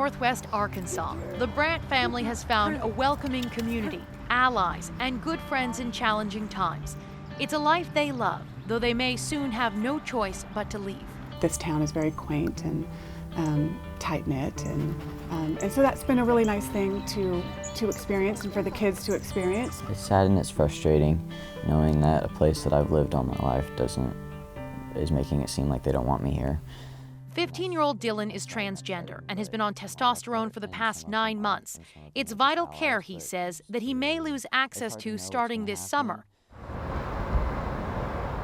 northwest Arkansas, the Brandt family has found a welcoming community, allies, and good friends in challenging times. It's a life they love, though they may soon have no choice but to leave. This town is very quaint and tight-knit, and so that's been a really nice thing to experience and for the kids to experience. It's sad and it's frustrating knowing that a place that I've lived all my life is making it seem like they don't want me here. 15-year-old Dylan is transgender and has been on testosterone for the past 9 months. It's vital care, he says, that he may lose access to starting this summer,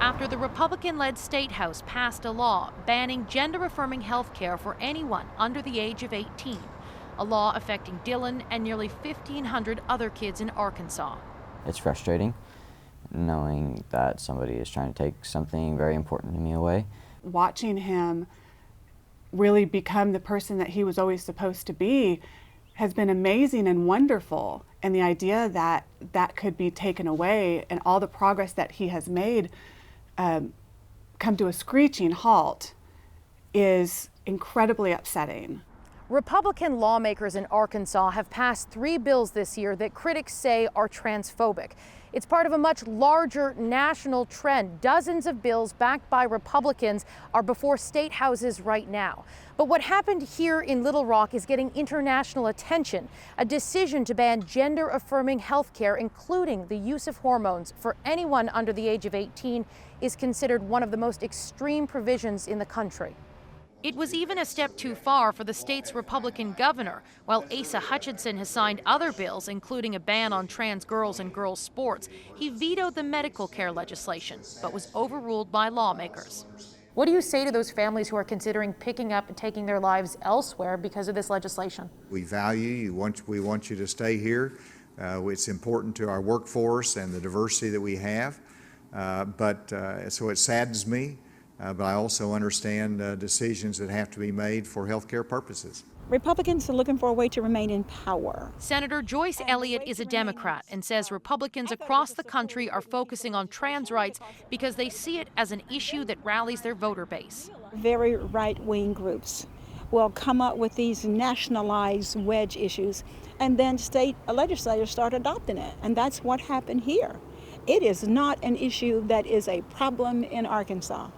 after the Republican-led State House passed a law banning gender-affirming health care for anyone under the age of 18, a law affecting Dylan and nearly 1,500 other kids in Arkansas. It's frustrating knowing that somebody is trying to take something very important to me away. Watching him really become the person that he was always supposed to be has been amazing and wonderful. And the idea that that could be taken away and all the progress that he has made come to a screeching halt is incredibly upsetting. Republican lawmakers in Arkansas have passed 3 bills this year that critics say are transphobic. It's part of a much larger national trend. Dozens of bills backed by Republicans are before state houses right now. But what happened here in Little Rock is getting international attention. A decision to ban gender-affirming health care, including the use of hormones for anyone under the age of 18, is considered one of the most extreme provisions in the country. It was even a step too far for the state's Republican governor. While Asa Hutchinson has signed other bills, including a ban on trans girls and girls' sports, he vetoed the medical care legislation, but was overruled by lawmakers. What do you say to those families who are considering picking up and taking their lives elsewhere because of this legislation? We value you. We want you to stay here. It's important to our workforce and the diversity that we have. So it saddens me. But I also understand decisions that have to be made for healthcare purposes. Republicans are looking for a way to remain in power. Senator Joyce Elliott is a Democrat and says Republicans across the country are focusing on trans rights because they see it as an issue that rallies their voter base. Very right-wing groups will come up with these nationalized wedge issues, and then state legislators start adopting it. And that's what happened here. It is not an issue that is a problem in Arkansas.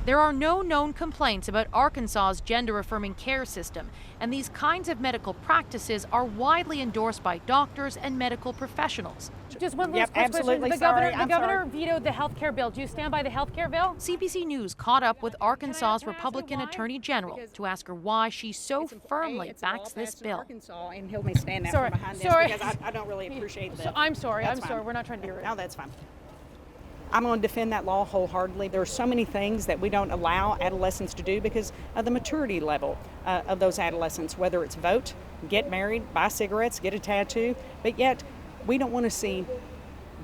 There are no known complaints about Arkansas's gender-affirming care system, and these kinds of medical practices are widely endorsed by doctors and medical professionals. Just one last quick question. The governor vetoed the health care bill. Do you stand by the health care bill? CBC News caught up with Arkansas's Republican Attorney General to ask her why she so firmly backs this bill. And he'll be standing out from behind this because I don't really appreciate that. I'm sorry. We're not trying to be rude. No, that's fine. I'm going to defend that law wholeheartedly. There are so many things that we don't allow adolescents to do because of the maturity level of those adolescents, whether it's vote, get married, buy cigarettes, get a tattoo, but yet we don't want to see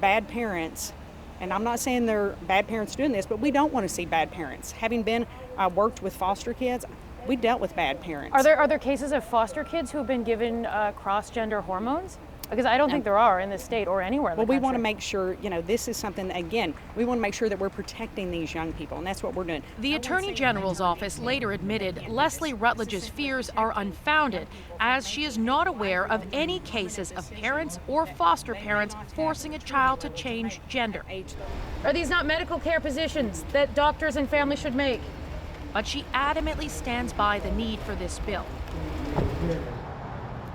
bad parents, and I'm not saying they're bad parents doing this, but we don't want to see bad parents. Having been worked with foster kids, we dealt with bad parents. Are there cases of foster kids who have been given cross-gender hormones? Because I don't think there are in the state or anywhere in the country. Well, we want to make sure, this is something, again, we want to make sure that we're protecting these young people, and that's what we're doing. The Attorney General's office later admitted Leslie Rutledge's fears are unfounded, as she is not aware of any cases of parents or foster parents forcing a child to change gender. Are these not medical care positions that doctors and families should make? But she adamantly stands by the need for this bill.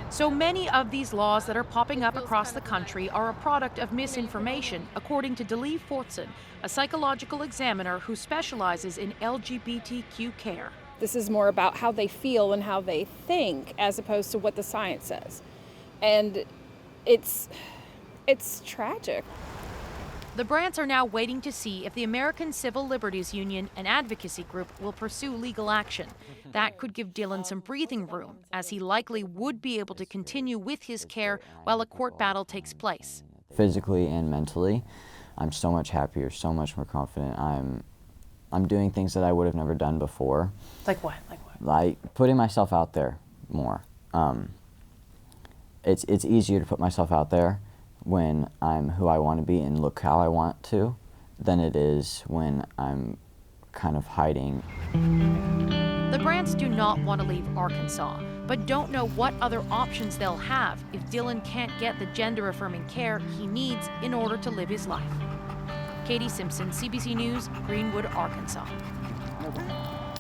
So many of these laws that are popping up across the country are a product of misinformation, according to DeLee Fortson, a psychological examiner who specializes in LGBTQ care. This is more about how they feel and how they think as opposed to what the science says. And it's tragic. The Brandts are now waiting to see if the American Civil Liberties Union, an advocacy group, will pursue legal action. That could give Dylan some breathing room, as he likely would be able to continue with his care while a court battle takes place. Physically and mentally, I'm so much happier, so much more confident. I'm doing things that I would have never done before. Like what? Like putting myself out there more. It's easier to put myself out there when I'm who I want to be and look how I want to than it is when I'm kind of hiding. The Brants do not want to leave Arkansas, but don't know what other options they'll have if Dylan can't get the gender-affirming care he needs in order to live his life. Katie Simpson, CBC News, Greenwood, Arkansas.